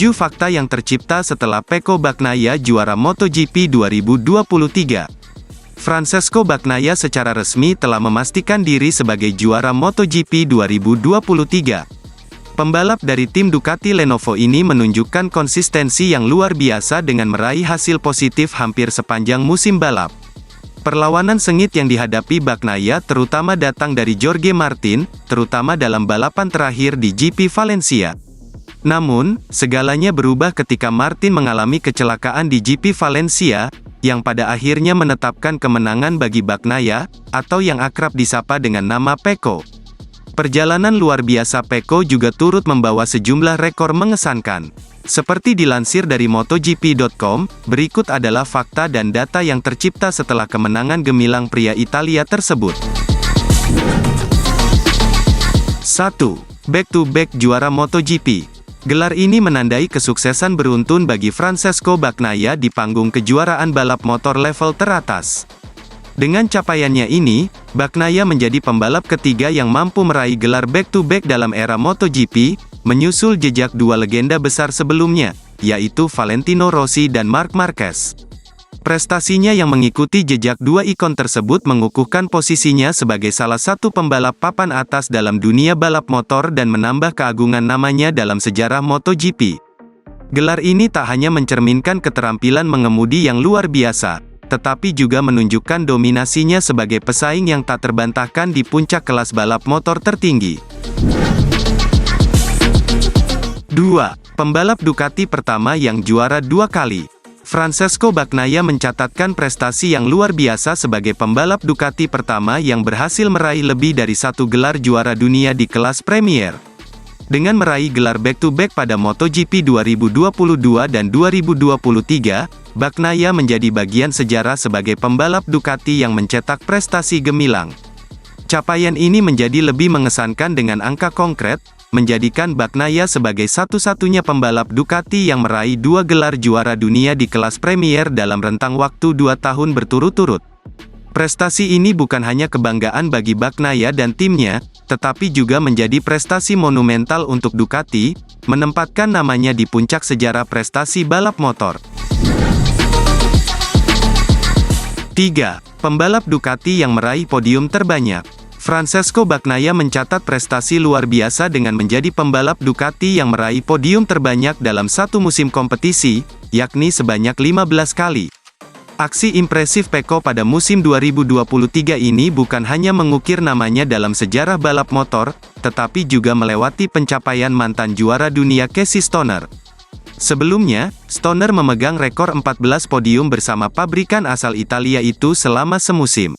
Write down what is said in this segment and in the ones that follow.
7 fakta yang tercipta setelah Pecco Bagnaia juara MotoGP 2023. Francesco Bagnaia secara resmi telah memastikan diri sebagai juara MotoGP 2023. Pembalap dari tim Ducati Lenovo ini menunjukkan konsistensi yang luar biasa dengan meraih hasil positif hampir sepanjang musim balap. Perlawanan sengit yang dihadapi Bagnaia terutama datang dari Jorge Martin, terutama dalam balapan terakhir di GP Valencia. Namun, segalanya berubah ketika Martin mengalami kecelakaan di GP Valencia, yang pada akhirnya menetapkan kemenangan bagi Bagnaia, atau yang akrab disapa dengan nama Pecco. Perjalanan luar biasa Pecco juga turut membawa sejumlah rekor mengesankan. Seperti dilansir dari MotoGP.com, berikut adalah fakta dan data yang tercipta setelah kemenangan gemilang pria Italia tersebut. 1. Back-to-back juara MotoGP. Gelar ini menandai kesuksesan beruntun bagi Francesco Bagnaia di panggung kejuaraan balap motor level teratas. Dengan capaiannya ini, Bagnaia menjadi pembalap ketiga yang mampu meraih gelar back-to-back dalam era MotoGP, menyusul jejak dua legenda besar sebelumnya, yaitu Valentino Rossi dan Marc Marquez. Prestasinya yang mengikuti jejak dua ikon tersebut mengukuhkan posisinya sebagai salah satu pembalap papan atas dalam dunia balap motor dan menambah keagungan namanya dalam sejarah MotoGP. Gelar ini tak hanya mencerminkan keterampilan mengemudi yang luar biasa, tetapi juga menunjukkan dominasinya sebagai pesaing yang tak terbantahkan di puncak kelas balap motor tertinggi. 2. Pembalap Ducati pertama yang juara 2 kali. Francesco Bagnaia mencatatkan prestasi yang luar biasa sebagai pembalap Ducati pertama yang berhasil meraih lebih dari satu gelar juara dunia di kelas Premier. Dengan meraih gelar back-to-back pada MotoGP 2022 dan 2023, Bagnaia menjadi bagian sejarah sebagai pembalap Ducati yang mencetak prestasi gemilang. Capaian ini menjadi lebih mengesankan dengan angka konkret, menjadikan Bagnaia sebagai satu-satunya pembalap Ducati yang meraih 2 gelar juara dunia di kelas Premier dalam rentang waktu 2 tahun berturut-turut. Prestasi ini bukan hanya kebanggaan bagi Bagnaia dan timnya, tetapi juga menjadi prestasi monumental untuk Ducati, menempatkan namanya di puncak sejarah prestasi balap motor. 3. Pembalap Ducati yang meraih podium terbanyak. Francesco Bagnaia mencatat prestasi luar biasa dengan menjadi pembalap Ducati yang meraih podium terbanyak dalam satu musim kompetisi, yakni sebanyak 15 kali. Aksi impresif Pecco pada musim 2023 ini bukan hanya mengukir namanya dalam sejarah balap motor, tetapi juga melewati pencapaian mantan juara dunia Casey Stoner. Sebelumnya, Stoner memegang rekor 14 podium bersama pabrikan asal Italia itu selama semusim.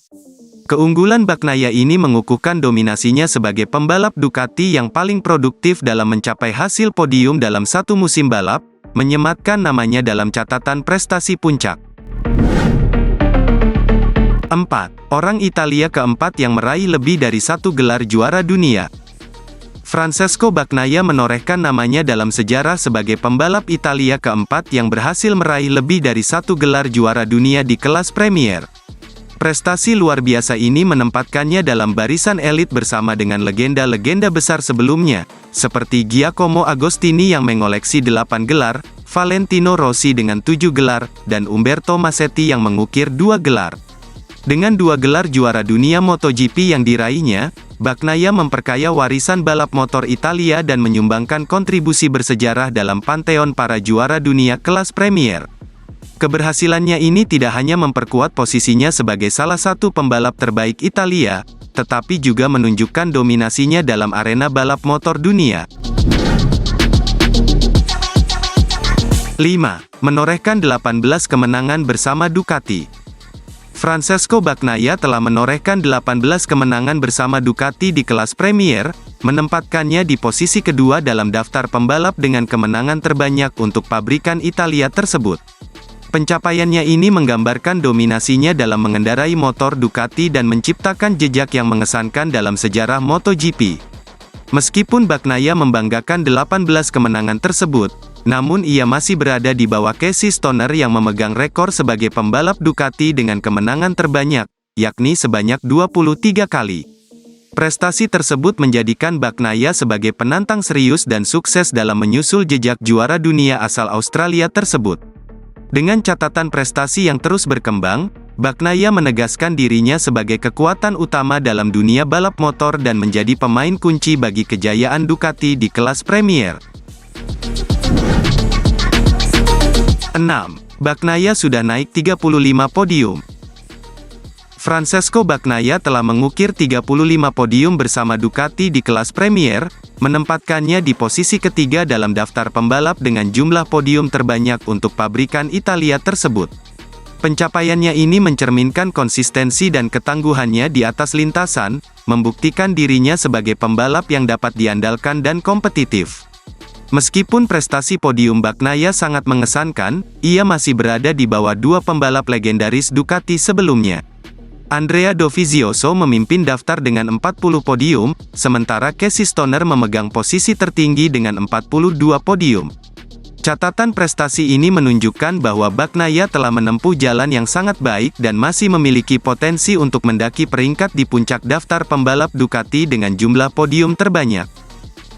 Keunggulan Bagnaia ini mengukuhkan dominasinya sebagai pembalap Ducati yang paling produktif dalam mencapai hasil podium dalam satu musim balap, menyematkan namanya dalam catatan prestasi puncak. 4. Orang Italia keempat yang meraih lebih dari satu gelar juara dunia. Francesco Bagnaia menorehkan namanya dalam sejarah sebagai pembalap Italia keempat yang berhasil meraih lebih dari satu gelar juara dunia di kelas Premier. Prestasi luar biasa ini menempatkannya dalam barisan elit bersama dengan legenda-legenda besar sebelumnya, seperti Giacomo Agostini yang mengoleksi 8 gelar, Valentino Rossi dengan 7 gelar, dan Umberto Massetti yang mengukir 2 gelar. Dengan 2 gelar juara dunia MotoGP yang diraihnya, Bagnaia memperkaya warisan balap motor Italia dan menyumbangkan kontribusi bersejarah dalam panteon para juara dunia kelas Premier. Keberhasilannya ini tidak hanya memperkuat posisinya sebagai salah satu pembalap terbaik Italia, tetapi juga menunjukkan dominasinya dalam arena balap motor dunia. 5. Menorehkan 18 kemenangan bersama Ducati. Francesco Bagnaia telah menorehkan 18 kemenangan bersama Ducati di kelas Premier, menempatkannya di posisi kedua dalam daftar pembalap dengan kemenangan terbanyak untuk pabrikan Italia tersebut. Pencapaiannya ini menggambarkan dominasinya dalam mengendarai motor Ducati dan menciptakan jejak yang mengesankan dalam sejarah MotoGP. Meskipun Bagnaia membanggakan 18 kemenangan tersebut, namun ia masih berada di bawah Casey Stoner yang memegang rekor sebagai pembalap Ducati dengan kemenangan terbanyak, yakni sebanyak 23 kali. Prestasi tersebut menjadikan Bagnaia sebagai penantang serius dan sukses dalam menyusul jejak juara dunia asal Australia tersebut. Dengan catatan prestasi yang terus berkembang, Bagnaia menegaskan dirinya sebagai kekuatan utama dalam dunia balap motor dan menjadi pemain kunci bagi kejayaan Ducati di kelas Premier. 6. Bagnaia sudah naik 35 podium. Francesco Bagnaia telah mengukir 35 podium bersama Ducati di kelas Premier, menempatkannya di posisi ketiga dalam daftar pembalap dengan jumlah podium terbanyak untuk pabrikan Italia tersebut. Pencapaiannya ini mencerminkan konsistensi dan ketangguhannya di atas lintasan, membuktikan dirinya sebagai pembalap yang dapat diandalkan dan kompetitif. Meskipun prestasi podium Bagnaia sangat mengesankan, ia masih berada di bawah dua pembalap legendaris Ducati sebelumnya. Andrea Dovizioso memimpin daftar dengan 40 podium, sementara Casey Stoner memegang posisi tertinggi dengan 42 podium. Catatan prestasi ini menunjukkan bahwa Bagnaia telah menempuh jalan yang sangat baik dan masih memiliki potensi untuk mendaki peringkat di puncak daftar pembalap Ducati dengan jumlah podium terbanyak.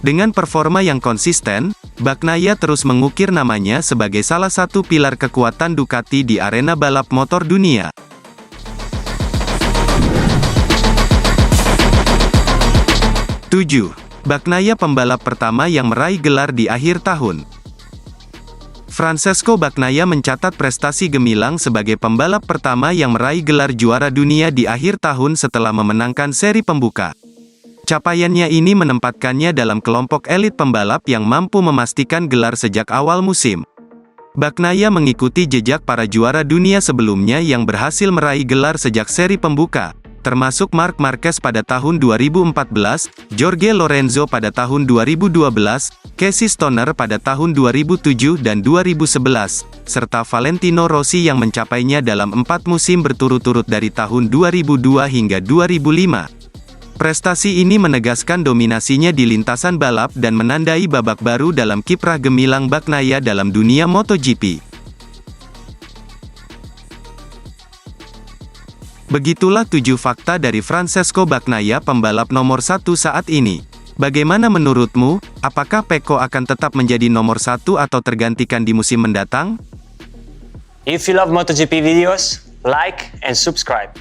Dengan performa yang konsisten, Bagnaia terus mengukir namanya sebagai salah satu pilar kekuatan Ducati di arena balap motor dunia. 7. Bagnaia pembalap pertama yang meraih gelar di akhir tahun. Francesco Bagnaia mencatat prestasi gemilang sebagai pembalap pertama yang meraih gelar juara dunia di akhir tahun setelah memenangkan seri pembuka. Capaiannya ini menempatkannya dalam kelompok elit pembalap yang mampu memastikan gelar sejak awal musim. Bagnaia mengikuti jejak para juara dunia sebelumnya yang berhasil meraih gelar sejak seri pembuka, termasuk Marc Marquez pada tahun 2014, Jorge Lorenzo pada tahun 2012, Casey Stoner pada tahun 2007 dan 2011, serta Valentino Rossi yang mencapainya dalam 4 musim berturut-turut dari tahun 2002 hingga 2005. Prestasi ini menegaskan dominasinya di lintasan balap dan menandai babak baru dalam kiprah gemilang Bagnaia dalam dunia MotoGP. Begitulah 7 fakta dari Francesco Bagnaia pembalap nomor 1 saat ini. Bagaimana menurutmu, apakah Pecco akan tetap menjadi nomor 1 atau tergantikan di musim mendatang? If you love MotoGP videos, like and subscribe.